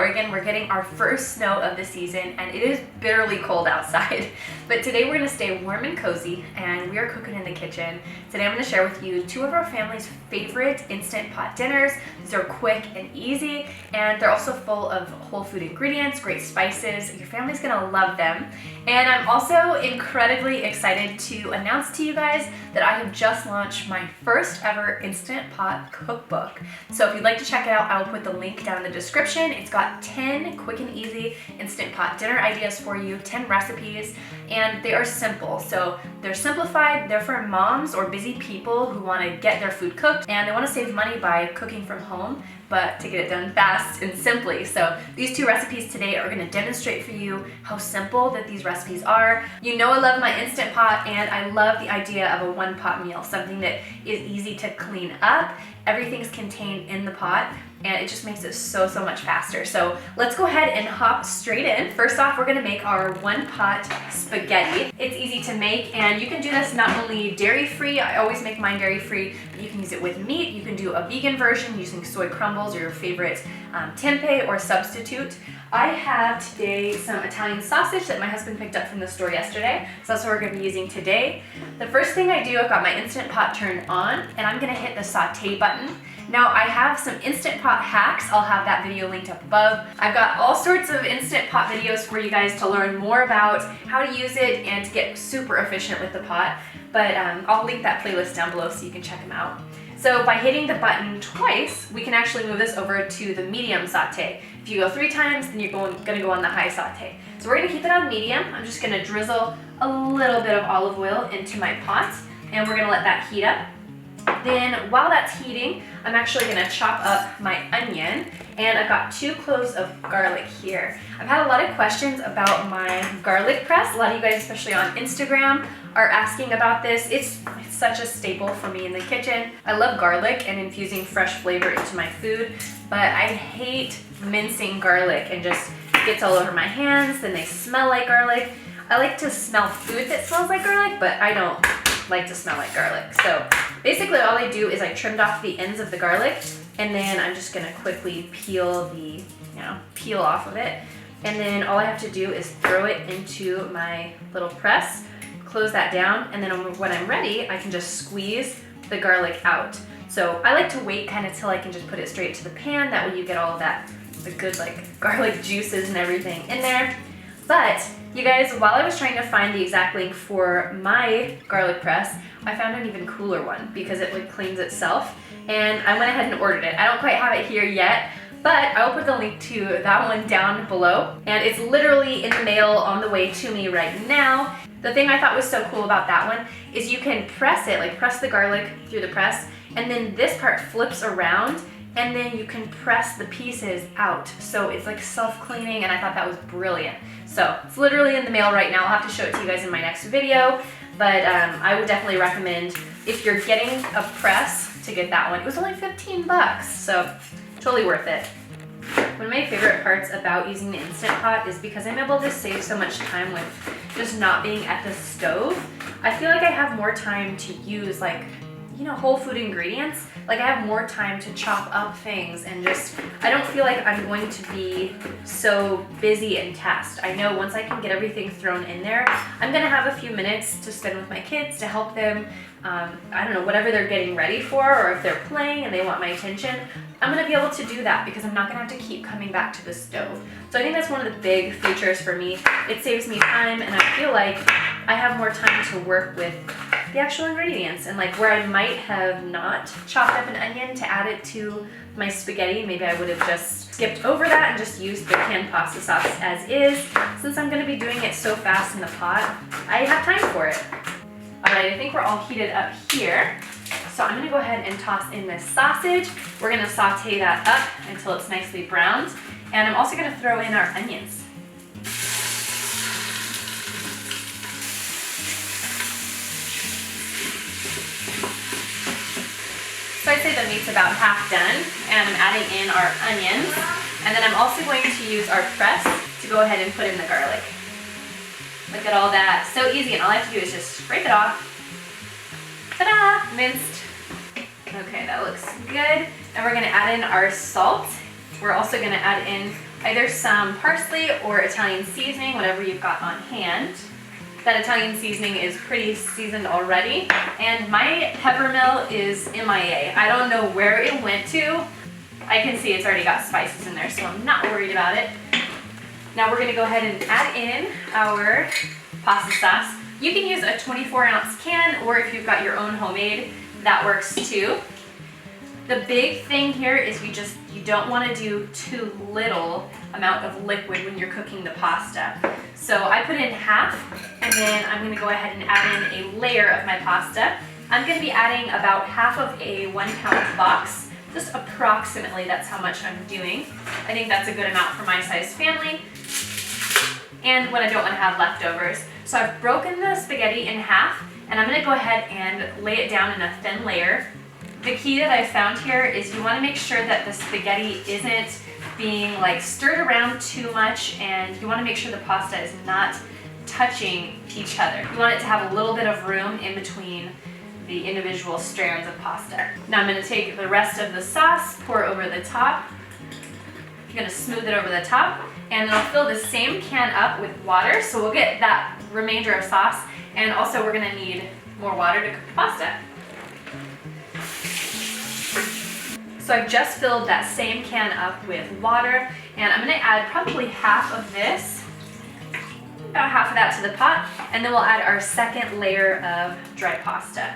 Oregon, we're getting our first snow of the season and it is bitterly cold outside. But today we're gonna stay warm and cozy and we are cooking in the kitchen. Today I'm gonna share with you two of our family's favorite Instant Pot dinners. These are quick and easy and they're also full of whole food ingredients, great spices. Your family's gonna love them. And I'm also incredibly excited to announce to you guys that I have just launched my first ever Instant Pot cookbook. So if you'd like to check it out, I'll put the link down in the description. It's got 10 quick and easy Instant Pot dinner ideas for you, 10 recipes, and they are simple. So they're simplified, they're for moms or busy people who want to get their food cooked and they want to save money by cooking from home, but to get it done fast and simply. So these two recipes today are going to demonstrate for you how simple that these recipes are. You know I love my Instant Pot and I love the idea of a one-pot meal, something that is easy to clean up. Everything's contained in the pot and it just makes it so much faster. So let's go ahead and hop straight in. First off, we're gonna make our one-pot spaghetti. It's easy to make and you can do this not only dairy-free, I always make mine dairy-free, but you can use it with meat. You can do a vegan version using soy crumbles or your favorite tempeh or substitute. I have today some Italian sausage that my husband picked up from the store yesterday, so that's what we're gonna be using today. The first thing I do, I've got my Instant Pot turned on and I'm gonna hit the saute button. Now I have some Instant Pot hacks. I'll have that video linked up above. I've got all sorts of Instant Pot videos for you guys to learn more about how to use it and to get super efficient with the pot. But I'll link that playlist down below so you can check them out. So by hitting the button twice, we can actually move this over to the medium saute. If you go 3 times, then you're gonna go on the high saute. So we're gonna keep it on medium. I'm just gonna drizzle a little bit of olive oil into my pot and we're gonna let that heat up. Then while that's heating, I'm actually gonna chop up my onion and I've got 2 cloves of garlic here. I've had a lot of questions about my garlic press. A lot of you guys, especially on Instagram, are asking about this. It's such a staple for me in the kitchen. I love garlic and infusing fresh flavor into my food, but I hate mincing garlic and just gets all over my hands, then they smell like garlic. I like to smell food that smells like garlic, but I don't like to smell like garlic. So basically all I do is I trimmed off the ends of the garlic and then I'm just gonna quickly peel off of it. And then all I have to do is throw it into my little press, close that down, and then when I'm ready, I can just squeeze the garlic out. So I like to wait kind of till I can just put it straight to the pan. That way you get all of that, the good like garlic juices and everything in there. But you guys, while I was trying to find the exact link for my garlic press, I found an even cooler one because it like cleans itself and I went ahead and ordered it. I don't quite have it here yet, but I'll put the link to that one down below and it's literally in the mail on the way to me right now. The thing I thought was so cool about that one is you can press it, like press the garlic through the press, and then this part flips around and then you can press the pieces out. So it's like self-cleaning and I thought that was brilliant. So it's literally in the mail right now. I'll have to show it to you guys in my next video, but I would definitely recommend if you're getting a press to get that one. It was only 15 bucks, so totally worth it. One of my favorite parts about using the Instant Pot is because I'm able to save so much time with just not being at the stove. I feel like I have more time to use whole food ingredients. Like I have more time to chop up things and just, I don't feel like I'm going to be so busy and tasked. I know once I can get everything thrown in there, I'm gonna have a few minutes to spend with my kids to help them, I don't know, whatever they're getting ready for, or if they're playing and they want my attention, I'm gonna be able to do that because I'm not gonna have to keep coming back to the stove. So I think that's one of the big features for me. It saves me time and I feel like I have more time to work with the actual ingredients and like where I might have not chopped up an onion to add it to my spaghetti, maybe I would have just skipped over that and just used the canned pasta sauce as is. Since I'm gonna be doing it so fast in the pot, I have time for it. All right, I think we're all heated up here. So I'm gonna go ahead and toss in this sausage. We're gonna saute that up until it's nicely browned. And I'm also gonna throw in our onions. So I'd say the meat's about half done and I'm adding in our onions. And then I'm also going to use our press to go ahead and put in the garlic. Look at all that, so easy, and all I have to do is just scrape it off. Ta-da, minced. Okay, that looks good. And we're gonna add in our salt. We're also gonna add in either some parsley or Italian seasoning, whatever you've got on hand. That Italian seasoning is pretty seasoned already, and my peppermill is MIA. I don't know where it went to. I can see it's already got spices in there, so I'm not worried about it. Now we're gonna go ahead and add in our pasta sauce. You can use a 24-ounce can, or if you've got your own homemade, that works too. The big thing here is you don't want to do too little amount of liquid when you're cooking the pasta. So I put in half, and then I'm going to go ahead and add in a layer of my pasta. I'm going to be adding about half of a 1-pound box, just approximately. That's how much I'm doing. I think that's a good amount for my size family, and when I don't want to have leftovers. So I've broken the spaghetti in half, and I'm going to go ahead and lay it down in a thin layer. The key that I found here is you want to make sure that the spaghetti isn't being like stirred around too much, and you want to make sure the pasta is not touching each other. You want it to have a little bit of room in between the individual strands of pasta. Now I'm going to take the rest of the sauce, pour over the top. I'm going to smooth it over the top, and then I'll fill the same can up with water, so we'll get that remainder of sauce, and also we're going to need more water to cook the pasta. So I've just filled that same can up with water, and I'm going to add probably half of this, about half of that to the pot, and then we'll add our second layer of dry pasta.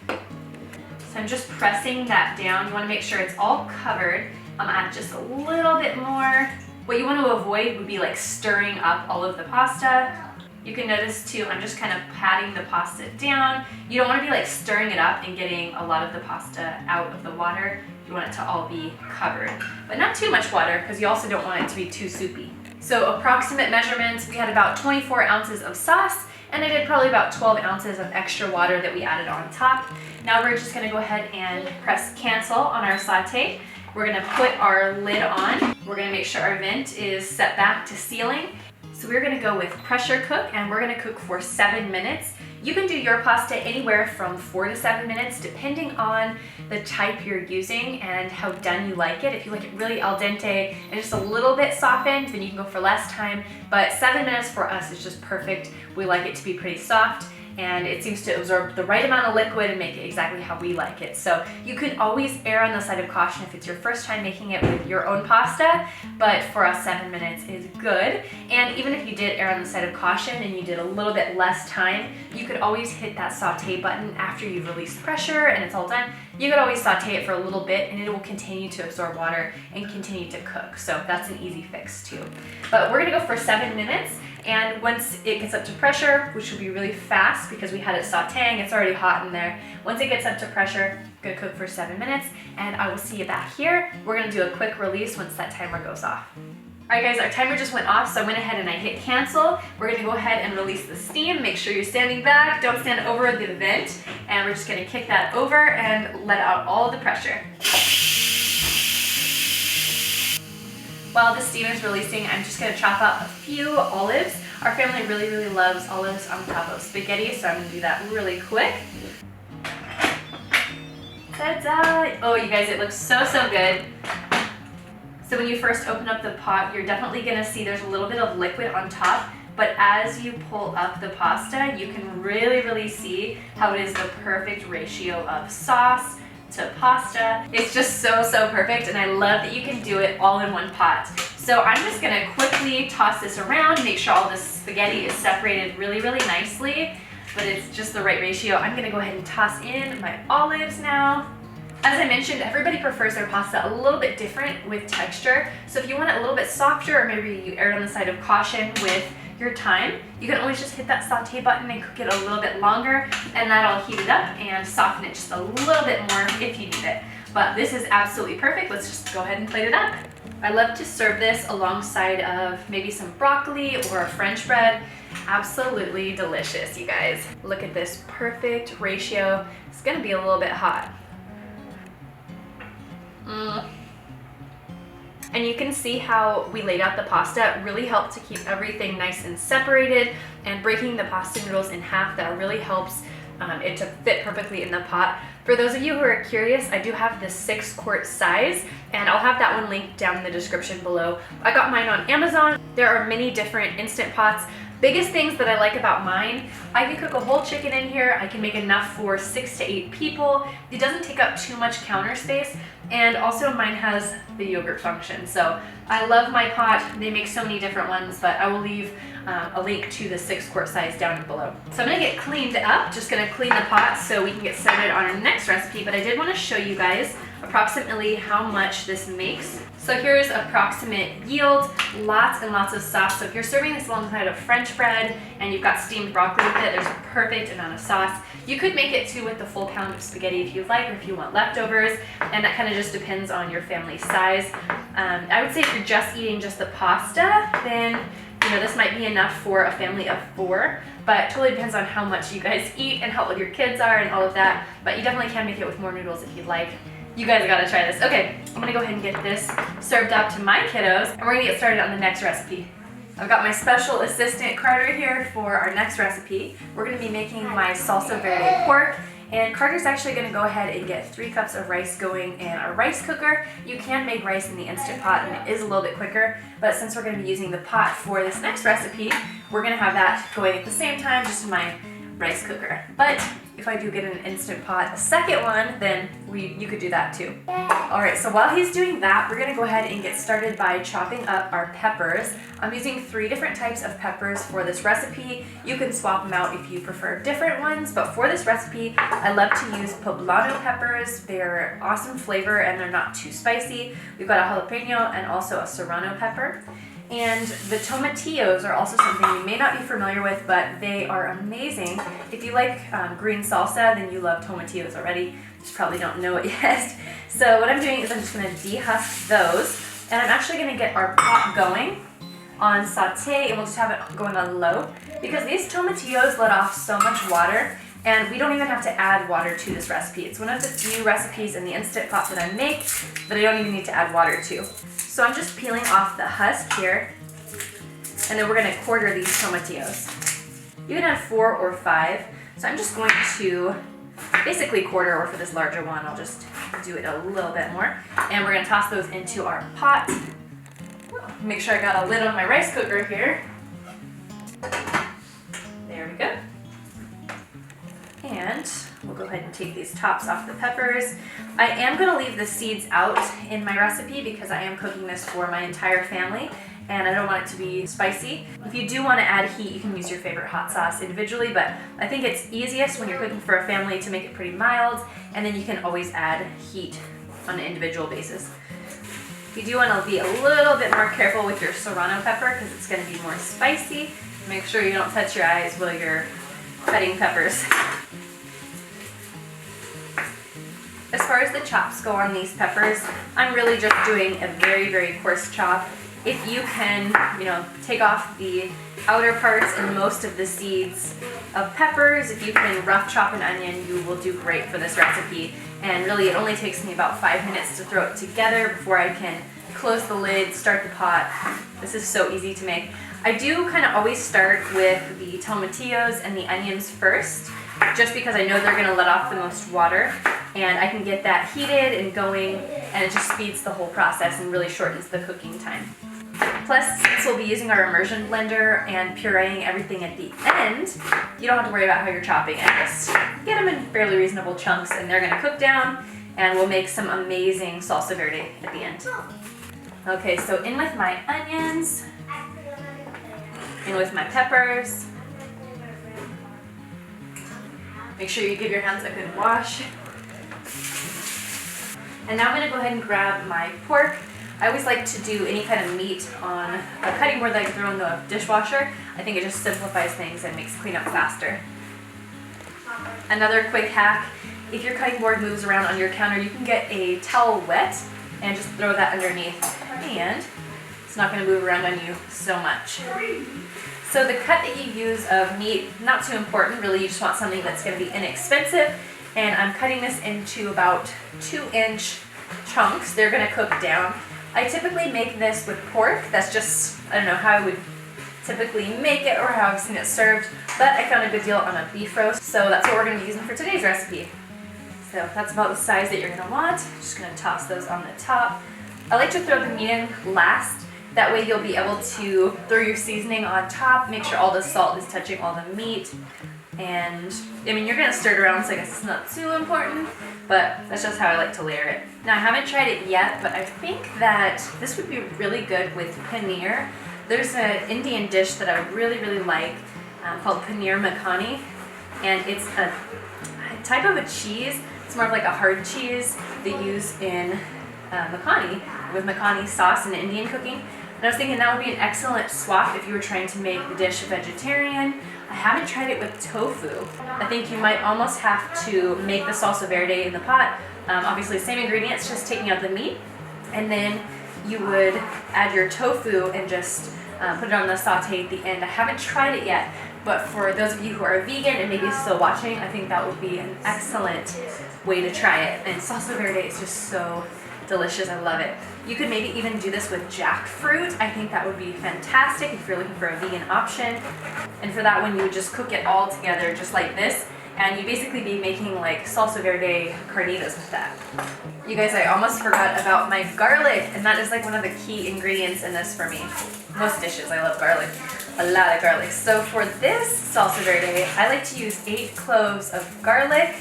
So I'm just pressing that down. You want to make sure it's all covered. I'm going to add just a little bit more. What you want to avoid would be like stirring up all of the pasta. You can notice too, I'm just kind of patting the pasta down. You don't want to be like stirring it up and getting a lot of the pasta out of the water. You want it to all be covered, but not too much water, because you also don't want it to be too soupy. So approximate measurements, we had about 24 ounces of sauce, and I did probably about 12 ounces of extra water that we added on top. Now we're just gonna go ahead and press cancel on our saute. We're gonna put our lid on. We're gonna make sure our vent is set back to ceiling. So we're gonna go with pressure cook, and we're gonna cook for 7 minutes. You can do your pasta anywhere from 4 to 7 minutes, depending on the type you're using and how done you like it. If you like it really al dente and just a little bit softened, then you can go for less time. But 7 minutes for us is just perfect. We like it to be pretty soft, and it seems to absorb the right amount of liquid and make it exactly how we like it. So you can always err on the side of caution if it's your first time making it with your own pasta, but for us 7 minutes is good. And even if you did err on the side of caution and you did a little bit less time, you could always hit that saute button after you've released pressure and it's all done. You could always saute it for a little bit, and it will continue to absorb water and continue to cook. So that's an easy fix too. But we're gonna go for 7 minutes. And once it gets up to pressure, which will be really fast because we had it sauteing, it's already hot in there. Once it gets up to pressure, gonna cook for 7 minutes, and I will see you back here. We're gonna do a quick release once that timer goes off. All right guys, our timer just went off, so I went ahead and I hit cancel. We're gonna go ahead and release the steam. Make sure you're standing back, don't stand over the vent, and we're just gonna kick that over and let out all the pressure. While the steam is releasing, I'm just gonna chop up a few olives. Our family really, really loves olives on top of spaghetti, so I'm gonna do that really quick. Ta-da! Oh, you guys, it looks so, so good. So when you first open up the pot, you're definitely gonna see there's a little bit of liquid on top, but as you pull up the pasta, you can really, really see how it is the perfect ratio of sauce to pasta. It's just so, so perfect, and I love that you can do it all in one pot. So I'm just gonna quickly toss this around, make sure all the spaghetti is separated really, really nicely, but it's just the right ratio. I'm gonna go ahead and toss in my olives now. As I mentioned, everybody prefers their pasta a little bit different with texture. So if you want it a little bit softer, or maybe you erred on the side of caution with your time, you can always just hit that saute button and cook it a little bit longer, and that'll heat it up and soften it just a little bit more if you need it. But this is absolutely perfect. Let's just go ahead and plate it up. I love to serve this alongside of maybe some broccoli or a French bread. Absolutely delicious, you guys. Look at this perfect ratio. It's gonna be a little bit hot. And you can see how we laid out the pasta. It really helped to keep everything nice and separated, and breaking the pasta noodles in half, that really helps it to fit perfectly in the pot. For those of you who are curious, I do have the 6-quart size, and I'll have that one linked down in the description below. I got mine on Amazon. There are many different Instant Pots. Biggest things that I like about mine, I can cook a whole chicken in here. I can make enough for 6 to 8 people. It doesn't take up too much counter space, and also mine has the yogurt function. So I love my pot. They make so many different ones, but I will leave a link to the 6-quart size down below. So I'm gonna get cleaned up, just gonna clean the pot so we can get started on our next recipe, but I did wanna show you guys approximately how much this makes. So here's approximate yield, lots and lots of sauce. So if you're serving this alongside of French bread and you've got steamed broccoli with it, there's a perfect amount of sauce. You could make it too with the full pound of spaghetti if you like, or if you want leftovers, and that kind of just depends on your family size. I would say if you're just eating just the pasta, then this might be enough for a family of 4, but totally depends on how much you guys eat and how old your kids are and all of that. But you definitely can make it with more noodles if you'd like. You guys gotta try this. Okay, I'm gonna go ahead and get this served up to my kiddos, and we're gonna get started on the next recipe. I've got my special assistant Carter here for our next recipe. We're gonna be making my salsa verde pork, and Carter's actually gonna go ahead and get 3 cups of rice going in our rice cooker. You can make rice in the Instant Pot, and it is a little bit quicker, but since we're gonna be using the pot for this next recipe, we're gonna have that going at the same time, just in my rice cooker. But if I do get an Instant Pot, a second one, then you could do that too. All right, so while he's doing that, we're gonna go ahead and get started by chopping up our peppers. I'm using 3 different types of peppers for this recipe. You can swap them out if you prefer different ones, but for this recipe, I love to use poblano peppers. They're awesome flavor and they're not too spicy. We've got a jalapeno and also a serrano pepper. And the tomatillos are also something you may not be familiar with, but they are amazing. If you like green salsa, then you love tomatillos already. You just probably don't know it yet. So what I'm doing is I'm just gonna dehusk those, and I'm actually gonna get our pot going on saute, and we'll just have it going on low, because these tomatillos let off so much water, and we don't even have to add water to this recipe. It's one of the few recipes in the Instant Pot that I make that I don't even need to add water to. So I'm just peeling off the husk here, and then we're gonna quarter these tomatillos. You can add 4 or 5, so I'm just going to basically quarter, or for this larger one, I'll just do it a little bit more. And we're gonna toss those into our pot. Make sure I got a lid on my rice cooker here. There we go. And we'll go ahead and take these tops off the peppers. I am going to leave the seeds out in my recipe because I am cooking this for my entire family, and I don't want it to be spicy. If you do want to add heat, you can use your favorite hot sauce individually, but I think it's easiest when you're cooking for a family to make it pretty mild, and then you can always add heat on an individual basis. You do want to be a little bit more careful with your serrano pepper because it's going to be more spicy. Make sure you don't touch your eyes while you're cutting peppers. As far as the chops go on these peppers, I'm really just doing a very, very coarse chop. If you can, take off the outer parts and most of the seeds of peppers, if you can rough chop an onion, you will do great for this recipe. And really, it only takes me about 5 minutes to throw it together before I can close the lid, start the pot. This is so easy to make. I do kind of always start with the tomatillos and the onions first, just because I know they're going to let off the most water, and I can get that heated and going, and it just speeds the whole process and really shortens the cooking time. Plus, since we'll be using our immersion blender and pureeing everything at the end, you don't have to worry about how you're chopping it. Just get them in fairly reasonable chunks, and they're going to cook down, and we'll make some amazing salsa verde at the end. Okay, so in with my onions, in with my peppers. Make sure you give your hands a good wash. And now I'm going to go ahead and grab my pork. I always like to do any kind of meat on a cutting board that I can throw in the dishwasher. I think it just simplifies things and makes cleanup faster. Another quick hack, if your cutting board moves around on your counter, you can get a towel wet and just throw that underneath, and it's not going to move around on you so much. So the cut that you use of meat, not too important, really you just want something that's going to be inexpensive, and I'm cutting this into about 2-inch chunks. They're going to cook down. I typically make this with pork. That's just, I don't know how I would typically make it or how I've seen it served, but I found a good deal on a beef roast, so that's what we're going to be using for today's recipe. So that's about the size that you're going to want. Just going to toss those on the top. I like to throw the meat in last. That way you'll be able to throw your seasoning on top, make sure all the salt is touching all the meat. And I mean, you're going to stir it around, so I guess it's not too important, but that's just how I like to layer it. Now, I haven't tried it yet, but I think that this would be really good with paneer. There's an Indian dish that I really like called paneer makhani, and it's a type of a cheese. It's more of like a hard cheese they use in makhani, with makhani sauce in Indian cooking. And I was thinking that would be an excellent swap if you were trying to make the dish vegetarian. I haven't tried it with tofu. I think you might almost have to make the salsa verde in the pot. Obviously, same ingredients, just taking out the meat. And then you would add your tofu and just put it on the saute at the end. I haven't tried it yet, but for those of you who are vegan and maybe still watching, I think that would be an excellent way to try it. And salsa verde is just so delicious. I love it. You could maybe even do this with jackfruit. I think that would be fantastic if you're looking for a vegan option. And for that one, you would just cook it all together just like this, and you'd basically be making like salsa verde carnitas with that. You guys, I almost forgot about my garlic, and that is like one of the key ingredients in this for me. Most dishes, I love garlic. A lot of garlic. So for this salsa verde, I like to use 8 cloves of garlic.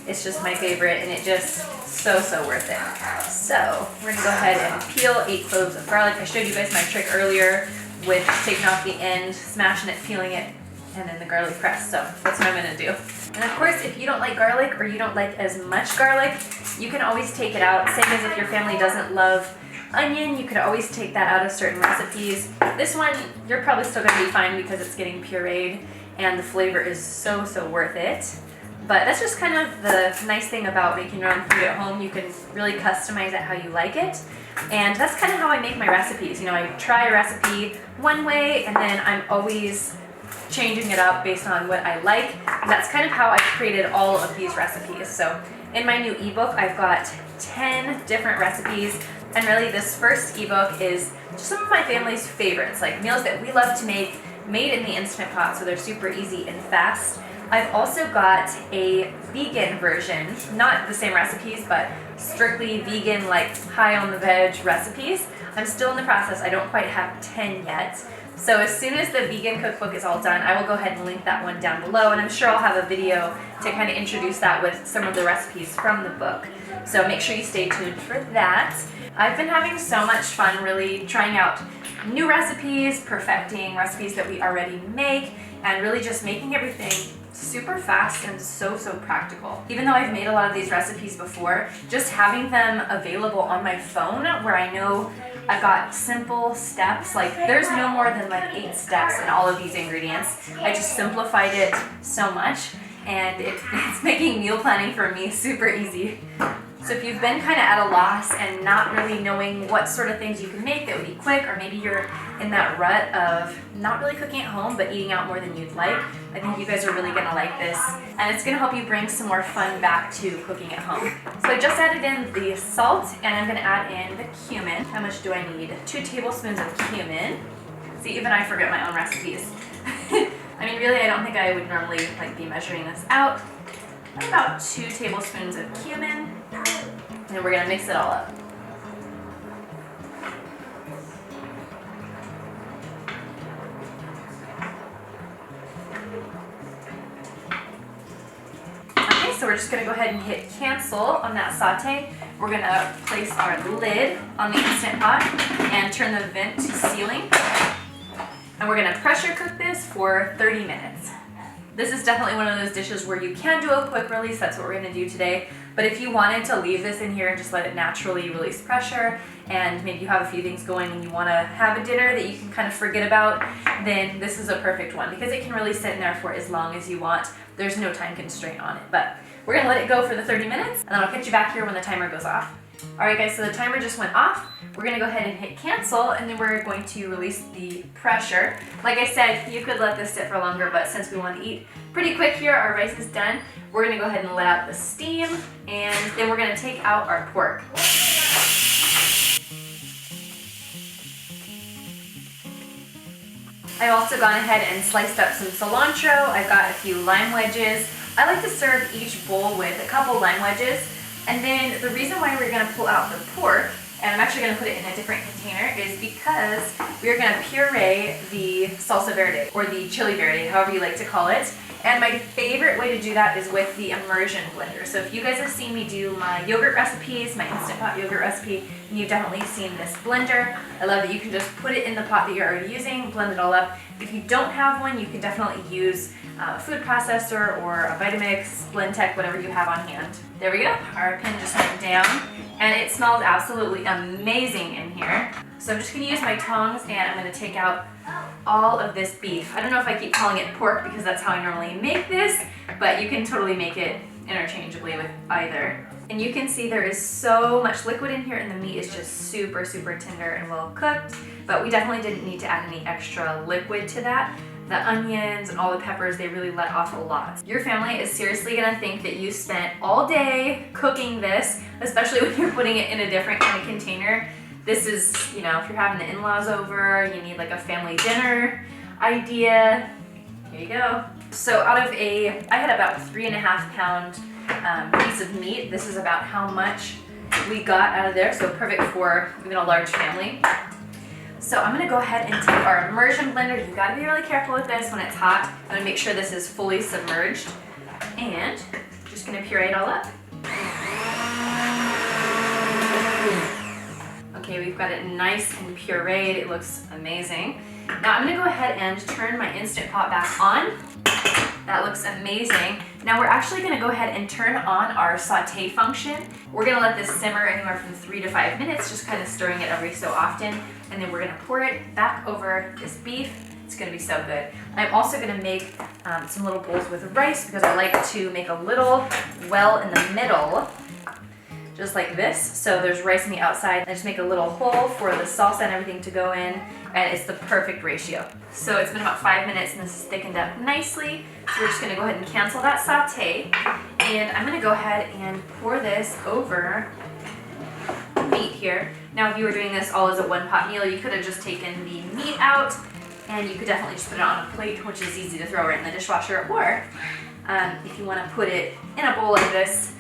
It's just my favorite, and it just so worth it. So we're gonna go ahead and peel 8 cloves of garlic. I showed you guys my trick earlier with taking off the end, smashing it, peeling it, and then the garlic press. So that's what I'm gonna do. And of course, if you don't like garlic or you don't like as much garlic, you can always take it out. Same as if your family doesn't love onion, you could always take that out of certain recipes. This one, you're probably still gonna be fine because it's getting pureed and the flavor is so worth it. But that's just kind of the nice thing about making your own food at home. You can really customize it how you like it. And that's kind of how I make my recipes. You know, I try a recipe one way and then I'm always changing it up based on what I like. And that's kind of how I've created all of these recipes. So in my new ebook, I've got 10 different recipes. And really this first ebook is just some of my family's favorites, like meals that we love to make, made in the Instant Pot, so they're super easy and fast. I've also got a vegan version, not the same recipes, but strictly vegan, like high on the veg recipes. I'm still in the process. I don't quite have 10 yet. So as soon as the vegan cookbook is all done, I will go ahead and link that one down below, and I'm sure I'll have a video to kind of introduce that with some of the recipes from the book. So make sure you stay tuned for that. I've been having so much fun really trying out new recipes, perfecting recipes that we already make, and really just making everything super fast and so practical. Even though I've made a lot of these recipes before, just having them available on my phone where I know I've got simple steps, like there's no more than like 8 steps in all of these ingredients. I just simplified it so much, and it's making meal planning for me super easy. So if you've been kind of at a loss and not really knowing what sort of things you can make that would be quick, or maybe you're in that rut of not really cooking at home but eating out more than you'd like, I think you guys are really going to like this, and it's going to help you bring some more fun back to cooking at home. So I just added in the salt, and I'm going to add in the cumin. How much do I need? 2 tablespoons of cumin. See, even I forget my own recipes. I mean, really, I don't think I would normally be measuring this out. About 2 tablespoons of cumin, and we're going to mix it all up. Okay, so we're just going to go ahead and hit cancel on that saute. We're going to place our lid on the Instant Pot and turn the vent to sealing. And we're going to pressure cook this for 30 minutes. This is definitely one of those dishes where you can do a quick release. That's what we're going to do today. But if you wanted to leave this in here and just let it naturally release pressure, and maybe you have a few things going and you want to have a dinner that you can kind of forget about, then this is a perfect one because it can really sit in there for as long as you want. There's no time constraint on it. But we're going to let it go for the 30 minutes, and then I'll catch you back here when the timer goes off. Alright guys, so the timer just went off. We're going to go ahead and hit cancel, and then we're going to release the pressure. Like I said, you could let this sit for longer, but since we want to eat pretty quick here, our rice is done, we're going to go ahead and let out the steam, and then we're going to take out our pork. I've also gone ahead and sliced up some cilantro. I've got a few lime wedges. I like to serve each bowl with a couple lime wedges. And then the reason why we're gonna pull out the pork, and I'm actually gonna put it in a different container, is because we're gonna puree the salsa verde, or the chili verde, however you like to call it. And my favorite way to do that is with the immersion blender. So if you guys have seen me do my yogurt recipes, my Instant Pot yogurt recipe, and you've definitely seen this blender. I love that you can just put it in the pot that you're already using, blend it all up. If you don't have one, you can definitely use a food processor or a Vitamix, Blendtec, whatever you have on hand. There we go, our pin just went down, and it smells absolutely amazing in here. So I'm just gonna use my tongs and I'm gonna take out all of this beef. I don't know if I keep calling it pork because that's how I normally make this, but you can totally make it interchangeably with either. And you can see there is so much liquid in here, and the meat is just super, super tender and well cooked, but we definitely didn't need to add any extra liquid to that. The onions and all the peppers, they really let off a lot. Your family is seriously gonna think that you spent all day cooking this, especially when you're putting it in a different kind of container. This is, you know, if you're having the in-laws over, you need like a family dinner idea. Here you go. So I had about a 3.5 pound piece of meat. This is about how much we got out of there, so perfect for even a large family. So I'm gonna go ahead and take our immersion blender. You gotta be really careful with this when it's hot. I'm gonna make sure this is fully submerged. And just gonna puree it all up. Okay, we've got it nice and pureed. It looks amazing. Now I'm gonna go ahead and turn my Instant Pot back on. That looks amazing. Now we're actually gonna go ahead and turn on our saute function. We're gonna let this simmer anywhere from 3 to 5 minutes, just kind of stirring it every so often. And then we're gonna pour it back over this beef. It's gonna be so good. I'm also gonna make some little bowls with rice because I like to make a little well in the middle, just like this. So there's rice on the outside. I just make a little hole for the salsa and everything to go in, and it's the perfect ratio. So it's been about 5 minutes and this is thickened up nicely. So we're just gonna go ahead and cancel that saute. And I'm gonna go ahead and pour this over the meat here. Now if you were doing this all as a one pot meal, you could have just taken the meat out and you could definitely just put it on a plate, which is easy to throw right in the dishwasher. Or if you wanna put it in a bowl like this,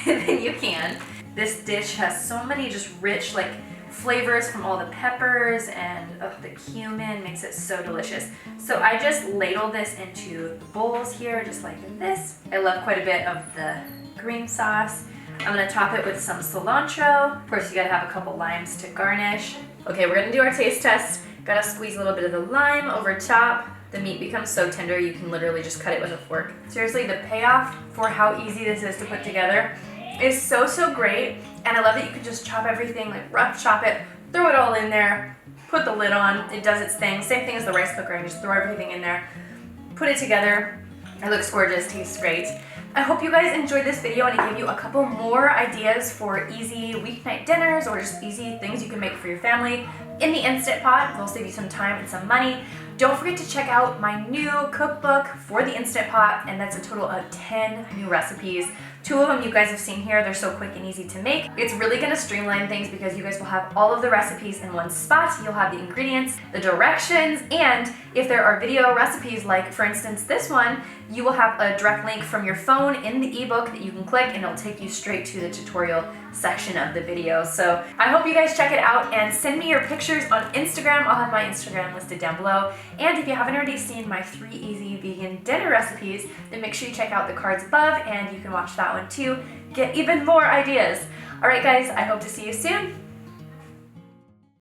then you can. This dish has so many just rich like flavors from all the peppers, and the cumin makes it so delicious. So I just ladled this into bowls here, just like this. I love quite a bit of the green sauce. I'm gonna top it with some cilantro. Of course, you gotta have a couple limes to garnish. Okay, we're gonna do our taste test. Gotta squeeze a little bit of the lime over top. The meat becomes so tender, you can literally just cut it with a fork. Seriously, the payoff for how easy this is to put together is so, so great. And I love that you can just chop everything, like rough chop it, throw it all in there, put the lid on, it does its thing. Same thing as the rice cooker, and just throw everything in there, put it together. It looks gorgeous, tastes great. I hope you guys enjoyed this video and it gave you a couple more ideas for easy weeknight dinners or just easy things you can make for your family in the Instant Pot. It'll save you some time and some money. Don't forget to check out my new cookbook for the Instant Pot, and that's a total of 10 new recipes. 2 of them you guys have seen here. They're so quick and easy to make. It's really gonna streamline things because you guys will have all of the recipes in one spot. You'll have the ingredients, the directions, and if there are video recipes, like for instance this one, you will have a direct link from your phone in the ebook that you can click, and it'll take you straight to the tutorial section of the video. So I hope you guys check it out and send me your pictures on Instagram. I'll have my Instagram listed down below. And if you haven't already seen my 3 easy vegan dinner recipes, then make sure you check out the cards above and you can watch that one too. Get even more ideas. All right guys, I hope to see you soon.